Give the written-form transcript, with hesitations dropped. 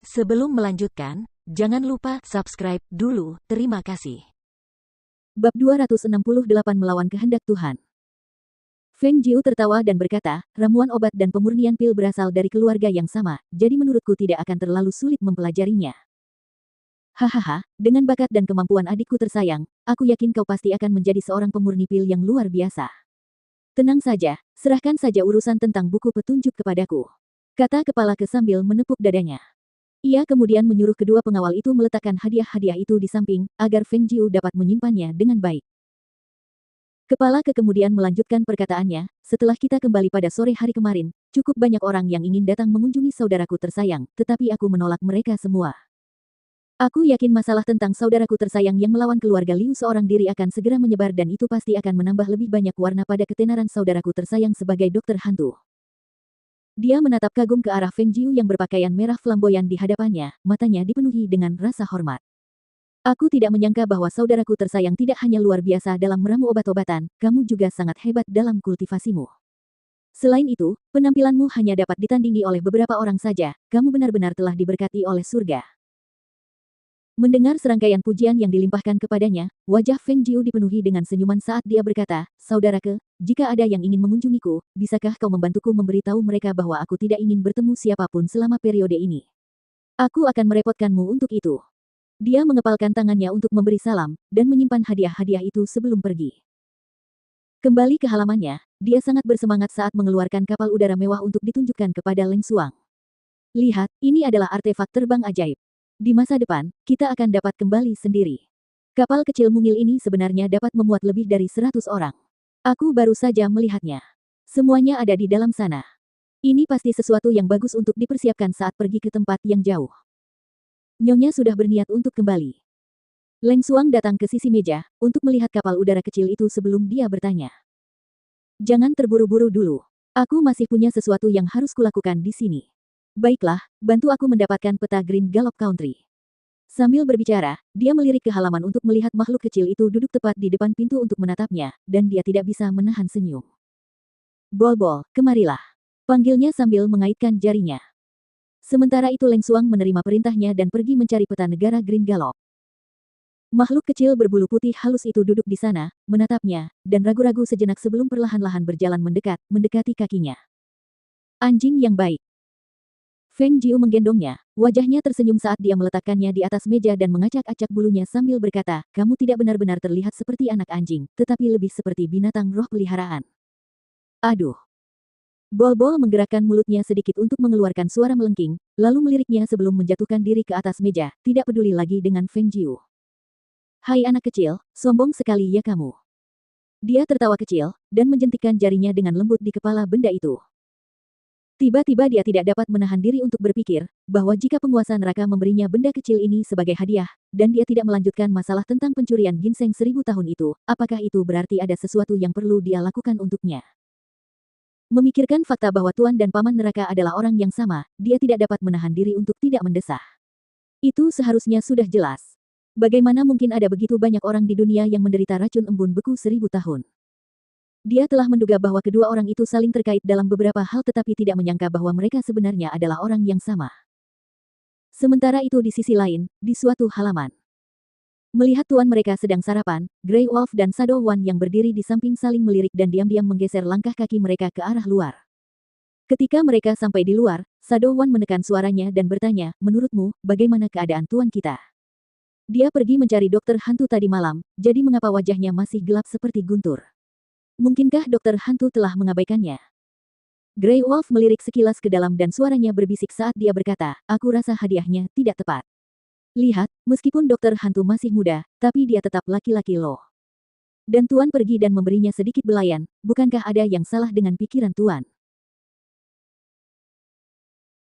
Sebelum melanjutkan, jangan lupa subscribe dulu. Terima kasih. Bab 268 Melawan Kehendak Tuhan. Feng Jiu tertawa dan berkata, ramuan obat dan pemurnian pil berasal dari keluarga yang sama, jadi menurutku tidak akan terlalu sulit mempelajarinya. Hahaha, dengan bakat dan kemampuan adikku tersayang, aku yakin kau pasti akan menjadi seorang pemurni pil yang luar biasa. Tenang saja, serahkan saja urusan tentang buku petunjuk kepadaku, kata kepala ke sambil menepuk dadanya. Ia kemudian menyuruh kedua pengawal itu meletakkan hadiah-hadiah itu di samping, agar Feng Jiu dapat menyimpannya dengan baik. Kepala ke kemudian melanjutkan perkataannya, setelah kita kembali pada sore hari kemarin, cukup banyak orang yang ingin datang mengunjungi saudaraku tersayang, tetapi aku menolak mereka semua. Aku yakin masalah tentang saudaraku tersayang yang melawan keluarga Liu seorang diri akan segera menyebar dan itu pasti akan menambah lebih banyak warna pada ketenaran saudaraku tersayang sebagai dokter hantu. Dia menatap kagum ke arah Feng Jiu yang berpakaian merah flamboyan di hadapannya, matanya dipenuhi dengan rasa hormat. Aku tidak menyangka bahwa saudaraku tersayang tidak hanya luar biasa dalam meramu obat-obatan, kamu juga sangat hebat dalam kultivasimu. Selain itu, penampilanmu hanya dapat ditandingi oleh beberapa orang saja, kamu benar-benar telah diberkati oleh surga. Mendengar serangkaian pujian yang dilimpahkan kepadanya, wajah Feng Jiu dipenuhi dengan senyuman saat dia berkata, saudaraku, jika ada yang ingin mengunjungiku, bisakah kau membantuku memberitahu mereka bahwa aku tidak ingin bertemu siapapun selama periode ini? Aku akan merepotkanmu untuk itu. Dia mengepalkan tangannya untuk memberi salam, dan menyimpan hadiah-hadiah itu sebelum pergi. Kembali ke halamannya, dia sangat bersemangat saat mengeluarkan kapal udara mewah untuk ditunjukkan kepada Leng Xuang. Lihat, ini adalah artefak terbang ajaib. Di masa depan, kita akan dapat kembali sendiri. Kapal kecil mungil ini sebenarnya dapat memuat lebih dari 100 orang. Aku baru saja melihatnya. Semuanya ada di dalam sana. Ini pasti sesuatu yang bagus untuk dipersiapkan saat pergi ke tempat yang jauh. Nyonya sudah berniat untuk kembali. Leng Xuang datang ke sisi meja, untuk melihat kapal udara kecil itu sebelum dia bertanya. Jangan terburu-buru dulu. Aku masih punya sesuatu yang harus kulakukan di sini. Baiklah, bantu aku mendapatkan peta Green Gallop Country. Sambil berbicara, dia melirik ke halaman untuk melihat makhluk kecil itu duduk tepat di depan pintu untuk menatapnya, dan dia tidak bisa menahan senyum. Bol-bol, kemarilah. Panggilnya sambil mengaitkan jarinya. Sementara itu Leng Xuang menerima perintahnya dan pergi mencari peta negara Green Gallop. Makhluk kecil berbulu putih halus itu duduk di sana, menatapnya, dan ragu-ragu sejenak sebelum perlahan-lahan berjalan mendekati kakinya. Anjing yang baik. Feng Jiu menggendongnya, wajahnya tersenyum saat dia meletakkannya di atas meja dan mengacak-acak bulunya sambil berkata, kamu tidak benar-benar terlihat seperti anak anjing, tetapi lebih seperti binatang roh peliharaan. Aduh. Bol-bol menggerakkan mulutnya sedikit untuk mengeluarkan suara melengking, lalu meliriknya sebelum menjatuhkan diri ke atas meja, tidak peduli lagi dengan Feng Jiu. Hai anak kecil, sombong sekali ya kamu. Dia tertawa kecil, dan menjentikkan jarinya dengan lembut di kepala benda itu. Tiba-tiba dia tidak dapat menahan diri untuk berpikir, bahwa jika penguasa neraka memberinya benda kecil ini sebagai hadiah, dan dia tidak melanjutkan masalah tentang pencurian ginseng 1000 tahun itu, apakah itu berarti ada sesuatu yang perlu dia lakukan untuknya? Memikirkan fakta bahwa Tuan dan Paman neraka adalah orang yang sama, dia tidak dapat menahan diri untuk tidak mendesah. Itu seharusnya sudah jelas. Bagaimana mungkin ada begitu banyak orang di dunia yang menderita racun embun beku 1000 tahun? Dia telah menduga bahwa kedua orang itu saling terkait dalam beberapa hal tetapi tidak menyangka bahwa mereka sebenarnya adalah orang yang sama. Sementara itu di sisi lain, di suatu halaman. Melihat tuan mereka sedang sarapan, Grey Wolf dan Shadow One yang berdiri di samping saling melirik dan diam-diam menggeser langkah kaki mereka ke arah luar. Ketika mereka sampai di luar, Shadow One menekan suaranya dan bertanya, menurutmu, bagaimana keadaan tuan kita? Dia pergi mencari dokter hantu tadi malam, jadi mengapa wajahnya masih gelap seperti guntur? Mungkinkah dokter hantu telah mengabaikannya? Grey Wolf melirik sekilas ke dalam dan suaranya berbisik saat dia berkata, aku rasa hadiahnya tidak tepat. Lihat, meskipun dokter hantu masih muda, tapi dia tetap laki-laki loh. Dan Tuan pergi dan memberinya sedikit belayan, bukankah ada yang salah dengan pikiran Tuan?